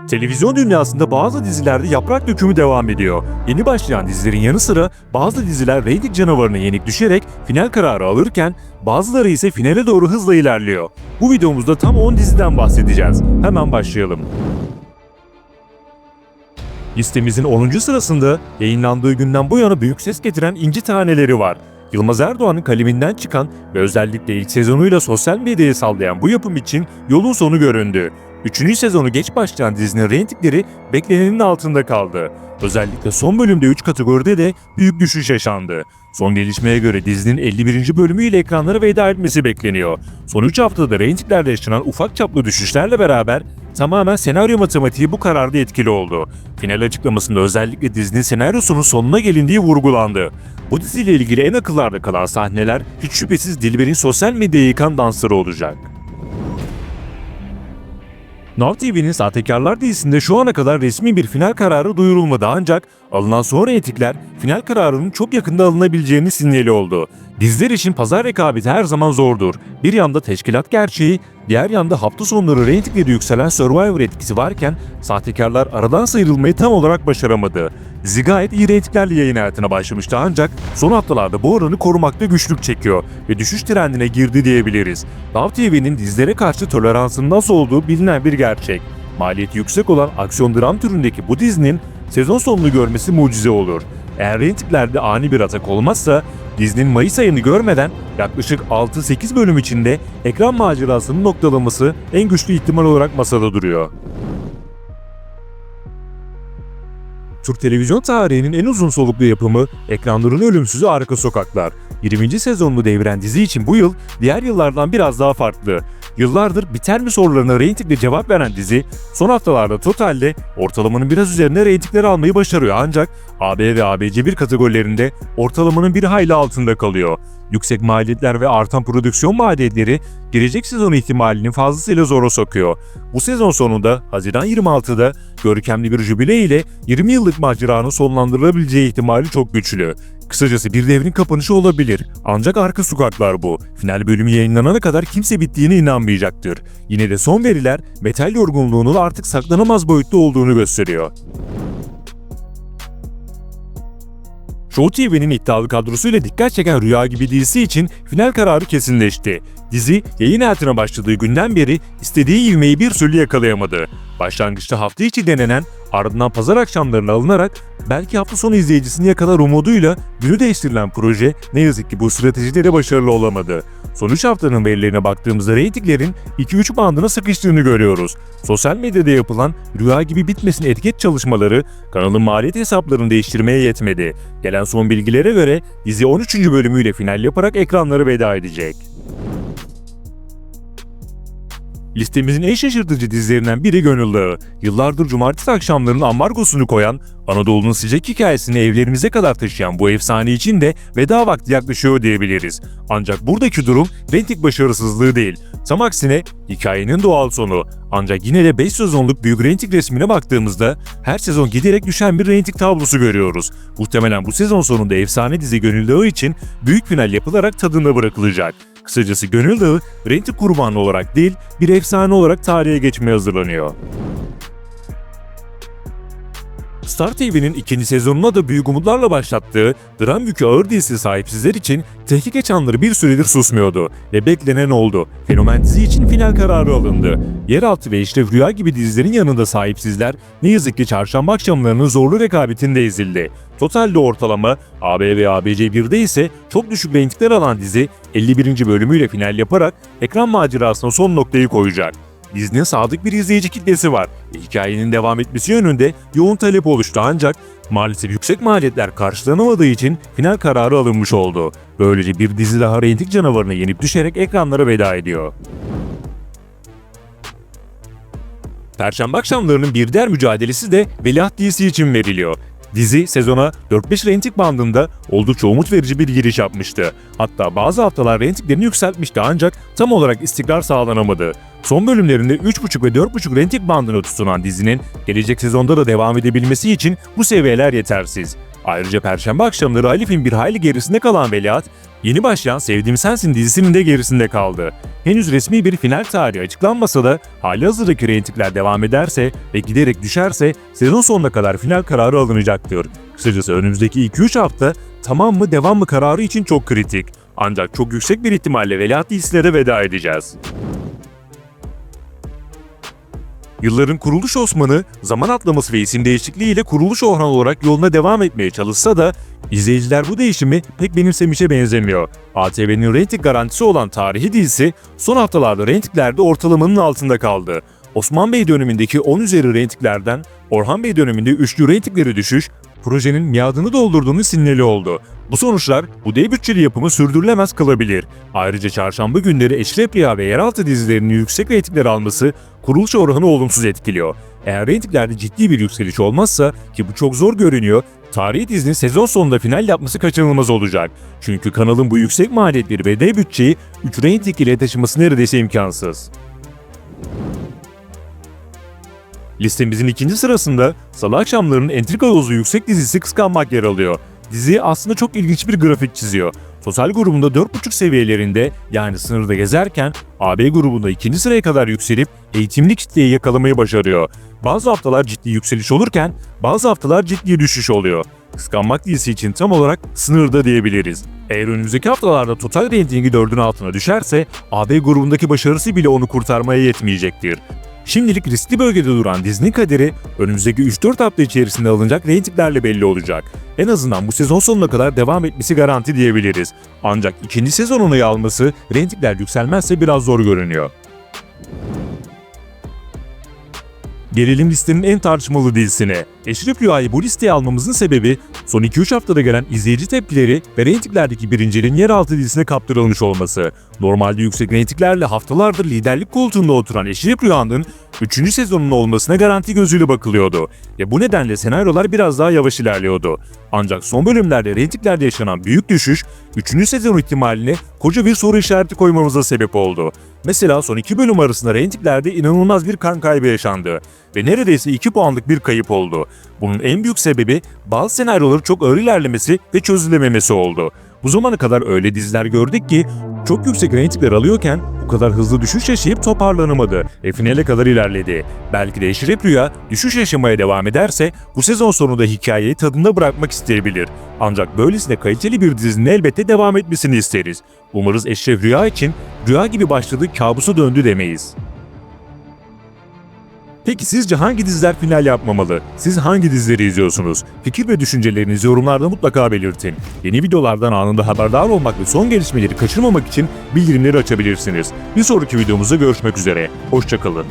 Televizyon dünyasında bazı dizilerde yaprak dökümü devam ediyor. Yeni başlayan dizilerin yanı sıra bazı diziler reyting canavarına yenik düşerek final kararı alırken bazıları ise finale doğru hızla ilerliyor. Bu videomuzda tam 10 diziden bahsedeceğiz. Hemen başlayalım. Listemizin 10. sırasında yayınlandığı günden bu yana büyük ses getiren İnci Taneleri var. Yılmaz Erdoğan'ın kaleminden çıkan ve özellikle ilk sezonuyla sosyal medyaya sallayan bu yapım için yolun sonu göründü. 3. sezonu geç başlayan dizinin reytingleri beklenenin altında kaldı. Özellikle son bölümde 3 kategoride de büyük düşüş yaşandı. Son gelişmeye göre dizinin 51. bölümüyle ekranlara veda etmesi bekleniyor. Son 3 haftada reytinglerde yaşanan ufak çaplı düşüşlerle beraber tamamen senaryo matematiği bu kararda etkili oldu. Final açıklamasında özellikle dizinin senaryosunun sonuna gelindiği vurgulandı. Bu diziyle ilgili en akıllarda kalan sahneler hiç şüphesiz Dilber'in sosyal medyayı yıkan dansları olacak. Now TV'nin Sahtekarlar dizisinde şu ana kadar resmi bir final kararı duyurulmadı ancak alınan son reytingler final kararının çok yakında alınabileceğini sinyali oldu. Diziler için pazar rekabeti her zaman zordur. Bir yanda teşkilat gerçeği, diğer yanda hafta sonları reytingleri yükselen Survivor etkisi varken Sahtekarlar aradan sıyrılmayı tam olarak başaramadı. Dizi gayet iyi reytinglerle yayın hayatına başlamıştı ancak son haftalarda bu oranı korumakta güçlük çekiyor ve düşüş trendine girdi diyebiliriz. Now TV'nin dizilere karşı toleransının nasıl olduğu bilinen bir gerçek. Maliyeti yüksek olan aksiyon dram türündeki bu dizinin sezon sonunu görmesi mucize olur. Eğer reytinglerde ani bir atak olmazsa dizinin Mayıs ayını görmeden yaklaşık 6-8 bölüm içinde ekran macerasının noktalaması en güçlü ihtimal olarak masada duruyor. Türk televizyon tarihinin en uzun soluklu yapımı ekranların ölümsüzü Arka Sokaklar. 20. sezonunu deviren dizi için bu yıl diğer yıllardan biraz daha farklı. Yıllardır biter mi sorularına reytingle cevap veren dizi son haftalarda totalde ortalamanın biraz üzerine reytingleri almayı başarıyor ancak AB ve ABC1 kategorilerinde ortalamanın bir hayli altında kalıyor. Yüksek maliyetler ve artan prodüksiyon maliyetleri gelecek sezon ihtimalini fazlasıyla zora sokuyor. Bu sezon sonunda Haziran 26'da görkemli bir jübile ile 20 yıllık maceranın sonlandırılabileceği ihtimali çok güçlü. Kısacası bir devrin kapanışı olabilir. Ancak Arka Sokaklar bu. Final bölümü yayınlanana kadar kimse bittiğine inanmayacaktır. Yine de son veriler metal yorgunluğunun artık saklanamaz boyutta olduğunu gösteriyor. Show TV'nin iddialı kadrosuyla dikkat çeken Rüya Gibi dizisi için final kararı kesinleşti. Dizi yayın hayatına başladığı günden beri istediği ivmeyi bir türlü yakalayamadı. Başlangıçta hafta içi denenen, ardından pazar akşamlarına alınarak belki hafta sonu izleyicisini yakalar umuduyla günü değiştirilen proje ne yazık ki bu stratejide başarılı olamadı. Son 3 haftanın verilerine baktığımızda reytinglerin 2-3 bandına sıkıştığını görüyoruz. Sosyal medyada yapılan Rüya Gibi bitmesin etiket çalışmaları kanalın maliyet hesaplarını değiştirmeye yetmedi. Gelen son bilgilere göre dizi 13. bölümüyle final yaparak ekranları veda edecek. Listemizin en şaşırtıcı dizilerinden biri Gönül Dağı. Yıllardır cumartesi akşamlarının ambargosunu koyan, Anadolu'nun sıcak hikayesini evlerimize kadar taşıyan bu efsane için de veda vakti yaklaşıyor diyebiliriz. Ancak buradaki durum reyting başarısızlığı değil. Tam aksine hikayenin doğal sonu. Ancak yine de 5 sezonluk büyük reyting resmine baktığımızda her sezon giderek düşen bir reyting tablosu görüyoruz. Muhtemelen bu sezon sonunda efsane dizi Gönül Dağı için büyük final yapılarak tadında bırakılacak. Kısacası Gönül Dağı, reyting kurbanı olarak değil, bir efsane olarak tarihe geçmeye hazırlanıyor. Star TV'nin ikinci sezonuna da büyük umutlarla başlattığı dram yükü ağır dizisi sahipsizler için tehlike çanları bir süredir susmuyordu ve beklenen oldu. Fenomen dizi için final kararı alındı. Yeraltı ve İşte Rüya Gibi dizilerin yanında sahipsizler ne yazık ki çarşamba akşamlarının zorlu rekabetinde ezildi. Totalde ortalama AB ve ABC1'de ise çok düşük reytingler alan dizi 51. bölümüyle final yaparak ekran macerasına son noktayı koyacak. Dizinin sadık bir izleyici kitlesi var ve hikayenin devam etmesi yönünde yoğun talep oluştu ancak maalesef yüksek maliyetler karşılanamadığı için final kararı alınmış oldu. Böylece bir dizi daha reyting canavarına yenip düşerek ekranlara veda ediyor. Perşembe akşamlarının bir diğer mücadelesi de Veliaht dizisi için veriliyor. Dizi sezona 4-5 reyting bandında oldukça umut verici bir giriş yapmıştı. Hatta bazı haftalar reytinglerini yükseltmişti ancak tam olarak istikrar sağlanamadı. Son bölümlerinde 3.5 ve 4.5 reyting bandına tutunan dizinin gelecek sezonda da devam edebilmesi için bu seviyeler yetersiz. Ayrıca Perşembe akşamları Alif'in bir hayli gerisinde kalan Veliaht, yeni başlayan Sevdiğim Sensin dizisinin de gerisinde kaldı. Henüz resmi bir final tarihi açıklanmasa da halihazırdaki reytingler devam ederse ve giderek düşerse sezon sonuna kadar final kararı alınacaktır. Kısacası önümüzdeki 2-3 hafta tamam mı devam mı kararı için çok kritik. Ancak çok yüksek bir ihtimalle Veliaht dizilere veda edeceğiz. Yılların kuruluş Osman'ı zaman atlaması ve isim değişikliğiyle kuruluş Orhan olarak yoluna devam etmeye çalışsa da izleyiciler bu değişimi pek benimsemişe benzemiyor. ATV'nin reyting garantisi olan tarihi dizisi son haftalarda reytinglerde ortalamanın altında kaldı. Osman Bey dönemindeki 10 üzeri reytinglerden Orhan Bey döneminde üçlü reytingleri düşüş, projenin miadını doldurduğunu sinyali oldu. Bu sonuçlar bu dev bütçeli yapımı sürdürülemez kılabilir. Ayrıca çarşamba günleri Eşref Rüya ve Yeraltı dizilerinin yüksek reytingler alması kuruluş Orhan'ı olumsuz etkiliyor. Eğer reytinglerde ciddi bir yükseliş olmazsa, ki bu çok zor görünüyor, tarihi dizinin sezon sonunda final yapması kaçınılmaz olacak. Çünkü kanalın bu yüksek maliyetleri ve dev bütçeyi 3 reyting ile taşıması neredeyse imkansız. Listemizin ikinci sırasında Salı akşamlarının entrika dozu yüksek dizisi Kıskanmak yer alıyor. Dizi aslında çok ilginç bir grafik çiziyor. Total grubunda 4.5 seviyelerinde, yani sınırda gezerken AB grubunda 2. sıraya kadar yükselip eğitimli kitleyi yakalamayı başarıyor. Bazı haftalar ciddi yükseliş olurken bazı haftalar ciddi düşüş oluyor. Kıskanmak dizisi için tam olarak sınırda diyebiliriz. Eğer önümüzdeki haftalarda total reytingi 4'ün altına düşerse AB grubundaki başarısı bile onu kurtarmaya yetmeyecektir. Şimdilik riskli bölgede duran dizinin kaderi önümüzdeki 3-4 hafta içerisinde alınacak reytinglerle belli olacak. En azından bu sezon sonuna kadar devam etmesi garanti diyebiliriz. Ancak ikinci sezon onayı alması reytingler yükselmezse biraz zor görünüyor. Gelelim listenin en tartışmalı dizisine. Eşref Rüya'yı bu listeye almamızın sebebi son 2-3 haftada gelen izleyici tepkileri ve reytinglerdeki birinciliğin yeraltı dizisine kaptırılmış olması. Normalde yüksek reytinglerle haftalardır liderlik koltuğunda oturan Eşref Rüya'nın 3. sezonunun olmasına garanti gözüyle bakılıyordu. Ve bu nedenle senaryolar biraz daha yavaş ilerliyordu. Ancak son bölümlerde reytinglerde yaşanan büyük düşüş 3. sezon ihtimaline koca bir soru işareti koymamıza sebep oldu. Mesela son 2 bölüm arasında reytinglerde inanılmaz bir kan kaybı yaşandı ve neredeyse 2 puanlık bir kayıp oldu. Bunun en büyük sebebi bazı senaryoların çok ağır ilerlemesi ve çözülememesi oldu. Bu zamana kadar öyle diziler gördük ki çok yüksek reytingler alıyorken bu kadar hızlı düşüş yaşayıp toparlanamadı ve finale kadar ilerledi. Belki de Eşref Rüya düşüş yaşamaya devam ederse bu sezon sonunda hikayeyi tadında bırakmak isteyebilir. Ancak böylesine kaliteli bir dizinin elbette devam etmesini isteriz. Umarız Eşref Rüya için rüya gibi başladığı kabusa döndü demeyiz. Peki sizce hangi diziler final yapmamalı? Siz hangi dizileri izliyorsunuz? Fikir ve düşüncelerinizi yorumlarda mutlaka belirtin. Yeni videolardan anında haberdar olmak ve son gelişmeleri kaçırmamak için bildirimleri açabilirsiniz. Bir sonraki videomuzda görüşmek üzere. Hoşça kalın.